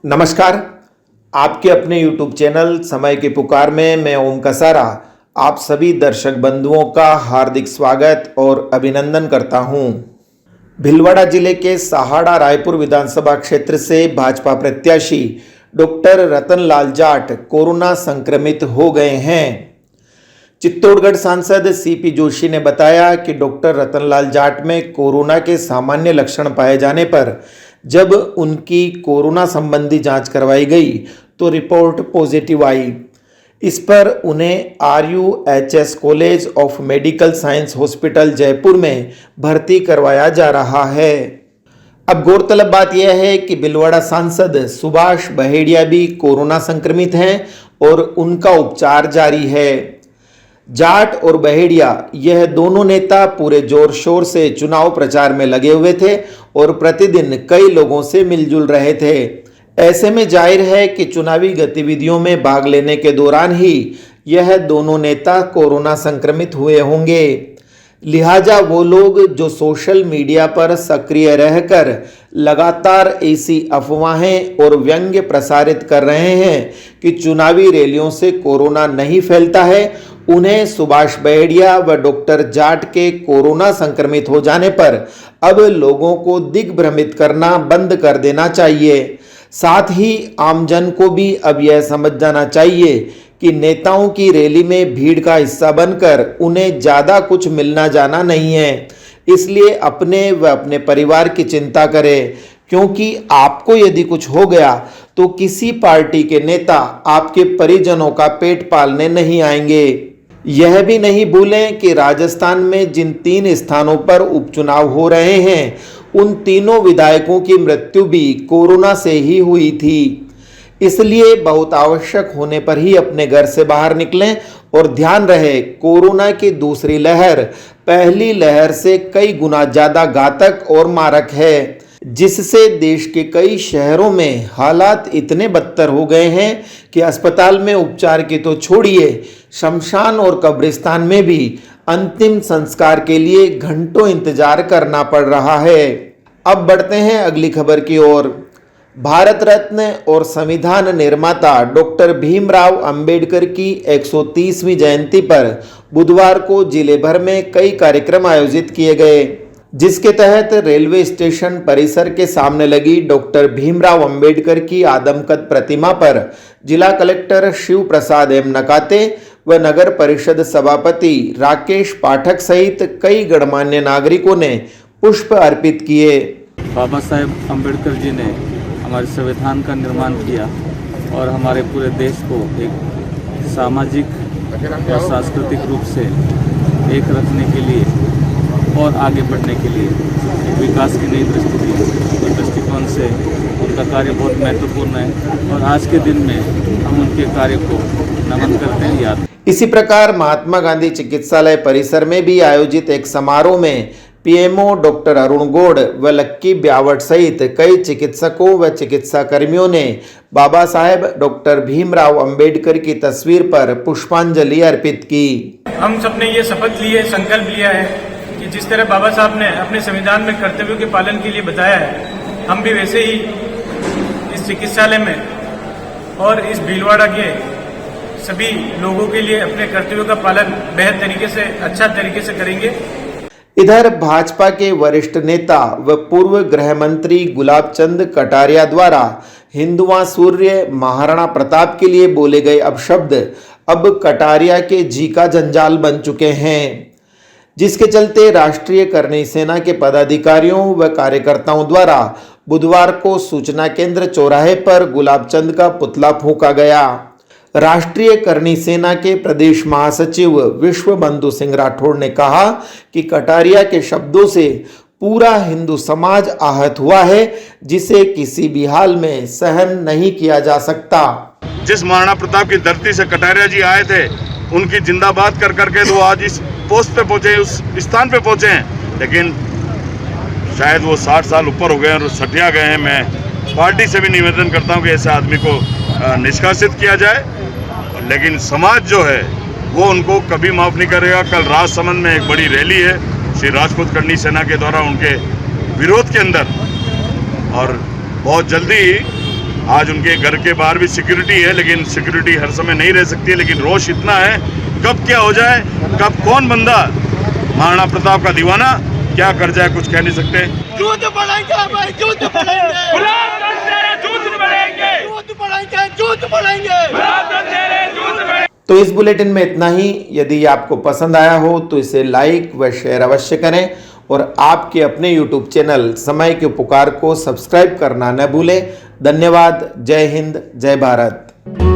नमस्कार। आपके अपने YouTube चैनल समय की पुकार में मैं ओम कसारा आप सभी दर्शक बंधुओं का हार्दिक स्वागत और अभिनंदन करता हूं। भीलवाड़ा जिले के सहाड़ा रायपुर विधानसभा क्षेत्र से भाजपा प्रत्याशी डॉक्टर रतनलाल जाट कोरोना संक्रमित हो गए हैं। चित्तौड़गढ़ सांसद सीपी जोशी ने बताया कि डॉक्टर रतनलाल जाट में कोरोना के सामान्य लक्षण पाए जाने पर जब उनकी कोरोना संबंधी जांच करवाई गई तो रिपोर्ट पॉजिटिव आई। इस पर उन्हें RUHS college of medical science hospital Jaipur में भर्ती करवाया जा रहा है। अब गौरतलब बात यह है कि भीलवाड़ा सांसद सुभाष बहेड़िया भी कोरोना संक्रमित हैं और उनका उपचार जारी है। जाट और बहेड़िया यह दोनों नेता पूरे जोर शोर से चुनाव प्रचार में लगे हुए थे और प्रतिदिन कई लोगों से मिलजुल रहे थे। ऐसे में जाहिर है कि चुनावी गतिविधियों में भाग लेने के दौरान ही यह दोनों नेता कोरोना संक्रमित हुए होंगे। लिहाजा वो लोग जो सोशल मीडिया पर सक्रिय रहकर लगातार ऐसी अफवाहें और व्यंग्य प्रसारित कर रहे हैं कि चुनावी रैलियों से कोरोना नहीं फैलता है, उन्हें सुभाष बहेड़िया व डॉक्टर जाट के कोरोना संक्रमित हो जाने पर अब लोगों को दिग्भ्रमित करना बंद कर देना चाहिए। साथ ही आमजन को भी अब यह समझ जाना चाहिए कि नेताओं की रैली में भीड़ का हिस्सा बनकर उन्हें ज़्यादा कुछ मिलना जाना नहीं है। इसलिए अपने व अपने परिवार की चिंता करें, क्योंकि आपको यदि कुछ हो गया तो किसी पार्टी के नेता आपके परिजनों का पेट पालने नहीं आएंगे। यह भी नहीं भूलें कि राजस्थान में जिन 3 स्थानों पर उपचुनाव हो रहे हैं उन तीनों विधायकों की मृत्यु भी कोरोना से ही हुई थी। इसलिए बहुत आवश्यक होने पर ही अपने घर से बाहर निकलें और ध्यान रहे कोरोना की दूसरी लहर पहली लहर से कई गुना ज़्यादा घातक और मारक है, जिससे देश के कई शहरों में हालात इतने बदतर हो गए हैं कि अस्पताल में उपचार की तो छोड़िए, शमशान और कब्रिस्तान में भी अंतिम संस्कार के लिए घंटों इंतजार करना पड़ रहा है। अब बढ़ते हैं अगली खबर की ओर। भारत रत्न और संविधान निर्माता डॉक्टर भीमराव अंबेडकर की 130वीं जयंती पर बुधवार को जिले भर में कई कार्यक्रम आयोजित किए गए, जिसके तहत रेलवे स्टेशन परिसर के सामने लगी डॉक्टर भीमराव अंबेडकर की आदमकद प्रतिमा पर जिला कलेक्टर शिव प्रसाद एम नकाते व नगर परिषद सभापति राकेश पाठक सहित कई गणमान्य नागरिकों ने पुष्प अर्पित किए। बाबा साहेब अम्बेडकर जी ने हमारे संविधान का निर्माण किया और हमारे पूरे देश को एक सामाजिक और सांस्कृतिक रूप से एक रखने के लिए और आगे बढ़ने के लिए एक विकास की नई दृष्टिकोण से उनका कार्य बहुत महत्वपूर्ण है और आज के दिन में हम उनके कार्य को नमन करते हैं, याद। इसी प्रकार महात्मा गांधी चिकित्सालय परिसर में भी आयोजित एक समारोह में PMO डॉक्टर अरुण गौड़ व लक्की ब्यावट सहित कई चिकित्सकों व चिकित्सा कर्मियों ने बाबा साहेब डॉक्टर भीमराव अंबेडकर की तस्वीर पर पुष्पांजलि अर्पित की। हम सबने ये शपथ ली है, संकल्प लिया है कि जिस तरह बाबा साहब ने अपने संविधान में कर्तव्यों के पालन के लिए बताया है, हम भी वैसे ही इस चिकित्सालय में और इस भीलवाड़ा के सभी लोगों के लिए अपने कर्तव्यों का पालन बेहद तरीके से, अच्छा तरीके से करेंगे। इधर भाजपा के वरिष्ठ नेता व पूर्व गृह मंत्री गुलाब चंद कटारिया द्वारा हिंदुआ सूर्य महाराणा प्रताप के लिए बोले गए अपशब्द अब कटारिया के जी का जंजाल बन चुके हैं, जिसके चलते राष्ट्रीय करणी सेना के पदाधिकारियों व कार्यकर्ताओं द्वारा बुधवार को सूचना केंद्र चौराहे पर गुलाब चंद का पुतला फूंका गया। राष्ट्रीय करणी सेना के प्रदेश महासचिव विश्व बंधु सिंह राठौड़ ने कहा कि कटारिया के शब्दों से पूरा हिंदू समाज आहत हुआ है, जिसे किसी भी हाल में सहन नहीं किया जा सकता। जिस महाराणा प्रताप की धरती से कटारिया जी आए थे, उनकी जिंदाबाद कर करके तो आज इस पोस्ट पे पहुंचे, उस स्थान पे पहुंचे हैं, लेकिन शायद वो 60 साल ऊपर हो गए और सटिया गए हैं। मैं पार्टी से भी निवेदन करता हूं कि ऐसे आदमी को निष्कासित किया जाए, लेकिन समाज जो है वो उनको कभी माफ़ नहीं करेगा। कल राजसमंद में एक बड़ी रैली है श्री राजपूत करणी सेना के द्वारा उनके विरोध के अंदर, और बहुत जल्दी आज उनके घर के बाहर भी सिक्योरिटी है, लेकिन सिक्योरिटी हर समय नहीं रह सकती है। लेकिन रोष इतना है, कब क्या हो जाए, कब कौन बंदा महाराणा प्रताप का दीवाना क्या कर जाए, कुछ कह नहीं सकते। दूध बढ़ाएंगे भाई, दूध बढ़ाएंगे, दूध बढ़ाएंगे, दूध बढ़ाएंगे, दूध बढ़ाएंगे। तो इस बुलेटिन में इतना ही। यदि आपको पसंद आया हो तो इसे लाइक व शेयर अवश्य करें और आपके अपने YouTube चैनल समय के पुकार को सब्सक्राइब करना न भूलें। धन्यवाद। जय हिंद, जय भारत।